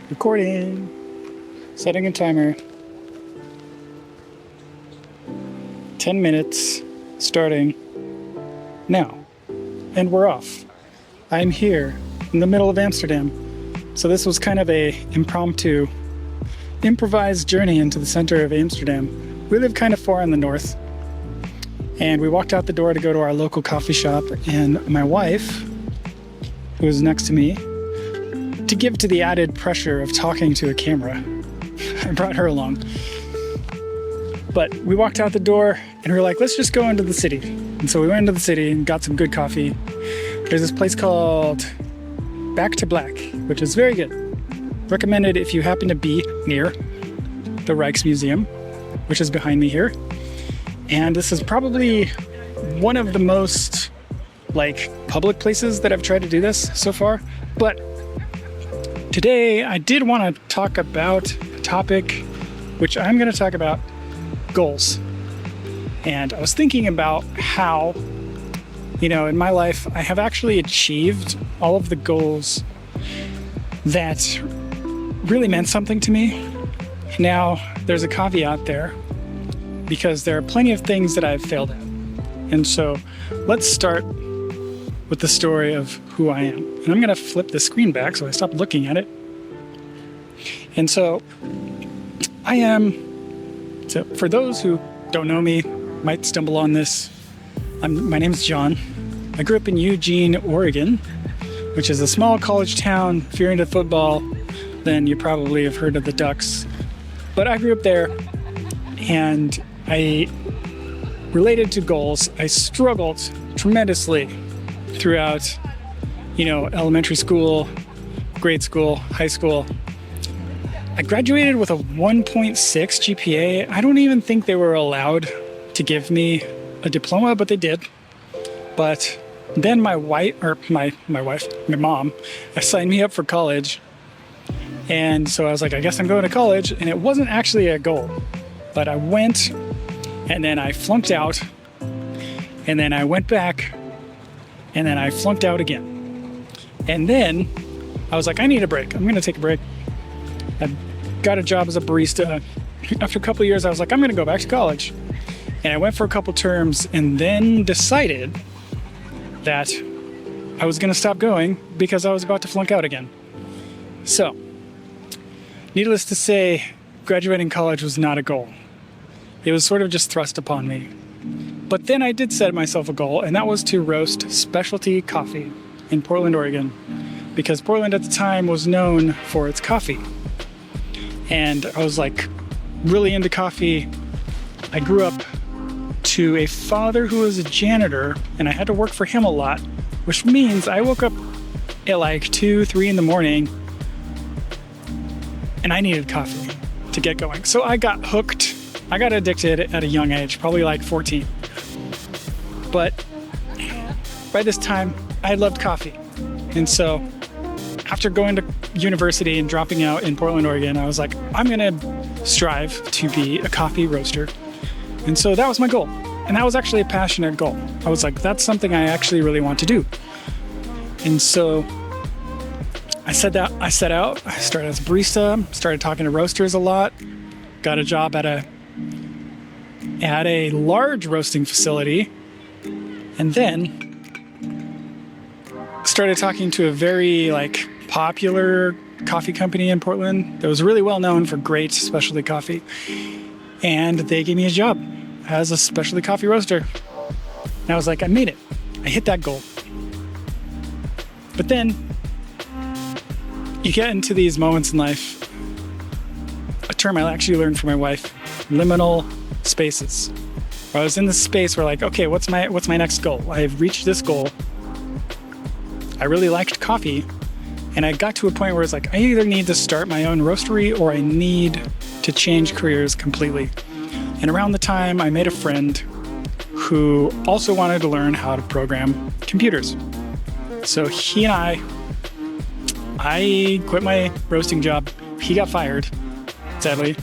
Recording. Setting a timer. 10 minutes. Starting now. And we're off. I'm here in the middle of Amsterdam. So this was kind of a impromptu, improvised journey into the center of Amsterdam. We live kind of far in the north. And we walked out the door to go to our local coffee shop, and my wife, who was next to me, to give to the added pressure of talking to a camera, I brought her along. But we walked out the door and we were like, let's just go into the city. And so we went into the city and got some good coffee. There's this place called Back to Black, which is very good. Recommended if you happen to be near the Rijksmuseum, which is behind me here. And this is probably one of the most public places that I've tried to do this so far. But today I did want to talk about a topic which I'm going to talk about goals. And I was thinking about how, in my life, I have actually achieved all of the goals that really meant something to me. Now, there's a caveat there because there are plenty of things that I've failed at. And so let's start with the story of who I am. And I'm going to flip the screen back so I stop looking at it. And so for those who don't know me, might stumble on this, my name is John. I grew up in Eugene, Oregon, which is a small college town. If you're into football, then you probably have heard of the Ducks. But I grew up there, and related to goals, I struggled tremendously throughout, elementary school, grade school, high school. I graduated with a 1.6 GPA. I don't even think they were allowed to give me a diploma, but they did. But then my mom, signed me up for college. And so I was like, I guess I'm going to college. And it wasn't actually a goal, but I went and then I flunked out. And then I went back and then I flunked out again. And then I was like, I need a break. I'm going to take a break. I got a job as a barista. After a couple of years, I was like, I'm going to go back to college. And I went for a couple terms and then decided that I was going to stop going because I was about to flunk out again. So, needless to say, graduating college was not a goal. It was sort of just thrust upon me. But then I did set myself a goal, and that was to roast specialty coffee in Portland, Oregon, because Portland at the time was known for its coffee. And I was really into coffee. I grew up to a father who was a janitor, and I had to work for him a lot, which means I woke up at 2, 3 in the morning, and I needed coffee to get going. So I got hooked. I got addicted at a young age, probably 14. But by this time, I loved coffee. And so after going to university and dropping out in Portland, Oregon, I was like, I'm going to strive to be a coffee roaster. And so that was my goal. And that was actually a passionate goal. I was like, that's something I actually really want to do. And so I set out, I started as a barista, started talking to roasters a lot, got a job at a large roasting facility, and then started talking to a very popular coffee company in Portland that was really well known for great specialty coffee. And they gave me a job as a specialty coffee roaster. And I was like, I made it. I hit that goal. But then you get into these moments in life, a term I actually learned from my wife, liminal spaces. Where I was in this space where okay, what's my next goal? I've reached this goal. I really liked coffee. And I got to a point where it's I either need to start my own roastery or I need to change careers completely. And around the time, I made a friend who also wanted to learn how to program computers. So he and I quit my roasting job. He got fired, sadly.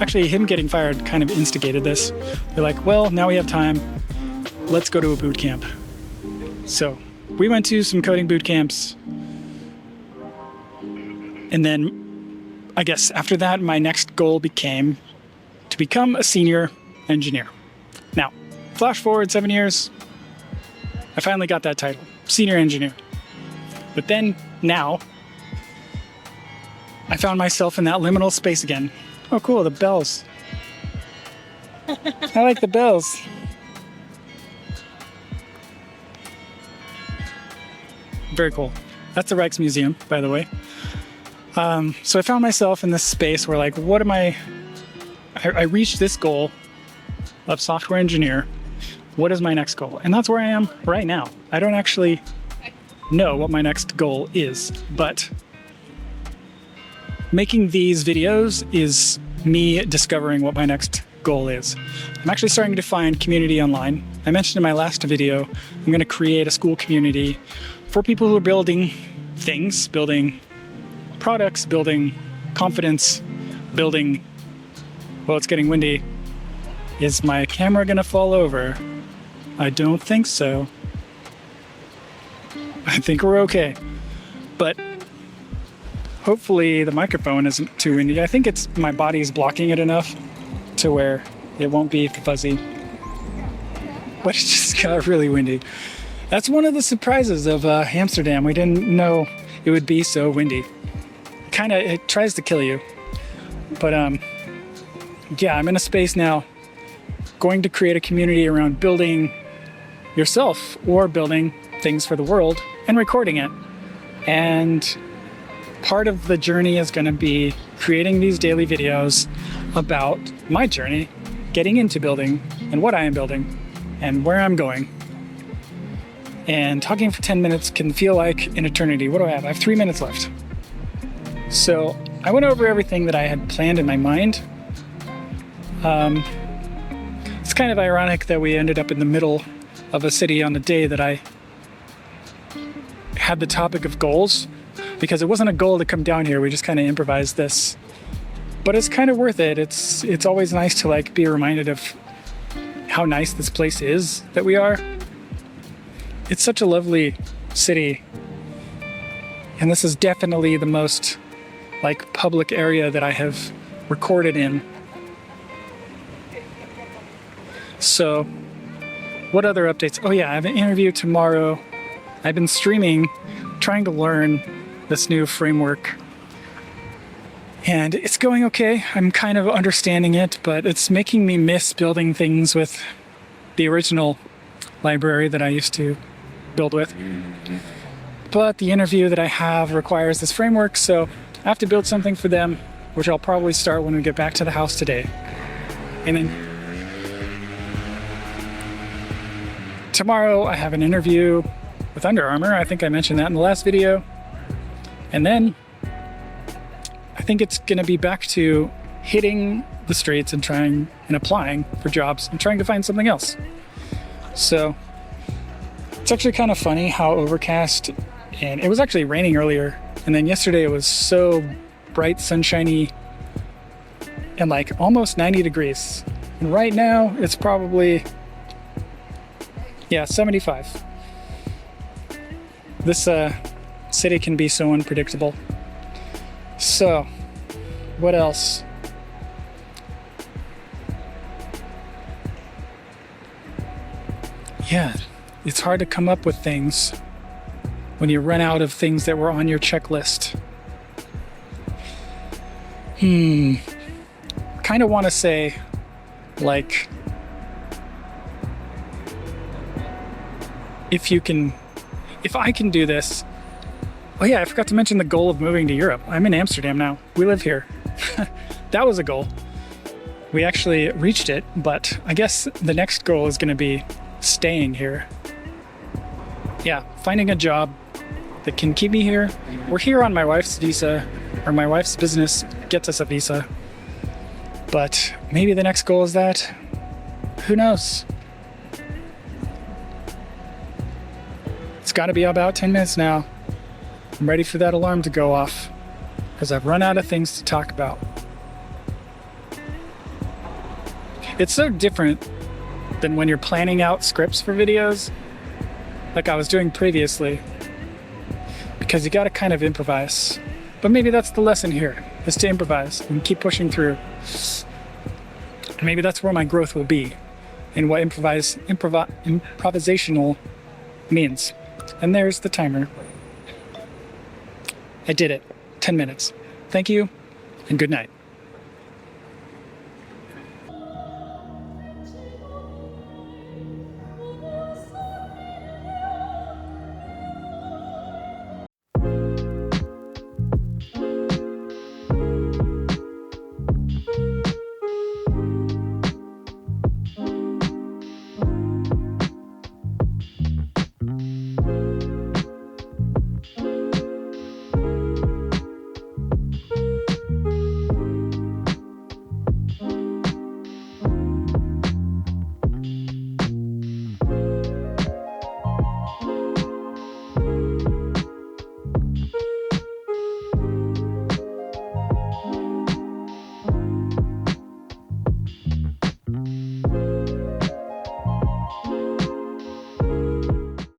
Actually, him getting fired kind of instigated this. They're like, well, now we have time. Let's go to a boot camp. So we went to some coding boot camps. And then I guess after that, my next goal became to become a senior engineer. Now, flash forward 7 years, I finally got that title, senior engineer. But then, now, I found myself in that liminal space again. Oh cool, the bells. I like the bells. Very cool. That's the Rijksmuseum, by the way. So I found myself in this space where, like, what am I reached this goal of software engineer. What is my next goal? And that's where I am right now. I don't actually know what my next goal is, but making these videos is me discovering what my next goal is. I'm actually starting to find community online. I mentioned in my last video, I'm going to create a school community for people who are building things, building products, building confidence, building, well, it's getting windy. Is my camera gonna fall over? I don't think so. I think we're okay. But hopefully the microphone isn't too windy. I think it's my body's blocking it enough to where it won't be fuzzy. But it just got really windy. That's one of the surprises of Amsterdam. We didn't know it would be so windy. It tries to kill you. But yeah, I'm in a space now going to create a community around building yourself or building things for the world and recording it. And part of the journey is going to be creating these daily videos about my journey, getting into building and what I am building and where I'm going. And talking for 10 minutes can feel like an eternity. What do I have? I have 3 minutes left. So I went over everything that I had planned in my mind. It's kind of ironic that we ended up in the middle of a city on the day that I had the topic of goals, because it wasn't a goal to come down here. We just kind of improvised this, but it's kind of worth it. It's always nice to, like, be reminded of how nice this place is that we are. It's such a lovely city, and this is definitely the most, like, public area that I have recorded in. So, what other updates? Oh yeah, I have an interview tomorrow. I've been streaming, trying to learn this new framework. And it's going okay. I'm kind of understanding it, but it's making me miss building things with the original library that I used to build with. But the interview that I have requires this framework, so I have to build something for them, which I'll probably start when we get back to the house today. And then tomorrow I have an interview with Under Armour. I think I mentioned that in the last video. And then I think it's going to be back to hitting the streets and trying and applying for jobs and trying to find something else. So it's actually kind of funny how overcast, and it was actually raining earlier, and then yesterday it was so bright, sunshiny, and like almost 90 degrees. And right now it's probably, yeah, 75. This city can be so unpredictable. So, what else? Yeah, it's hard to come up with things when you run out of things that were on your checklist. Kind of want to say, like, if I can do this. Oh yeah, I forgot to mention the goal of moving to Europe. I'm in Amsterdam now. We live here. That was a goal. We actually reached it, but I guess the next goal is going to be staying here. Yeah, finding a job that can keep me here. We're here on my wife's visa, or my wife's business gets us a visa. But maybe the next goal is that. Who knows? It's got to be about 10 minutes now. I'm ready for that alarm to go off because I've run out of things to talk about. It's so different than when you're planning out scripts for videos like I was doing previously, because you got to kind of improvise. But maybe that's the lesson here, is to improvise and keep pushing through. Maybe that's where my growth will be, in what improvisational means. And there's the timer. I did it. 10 minutes. Thank you, and good night.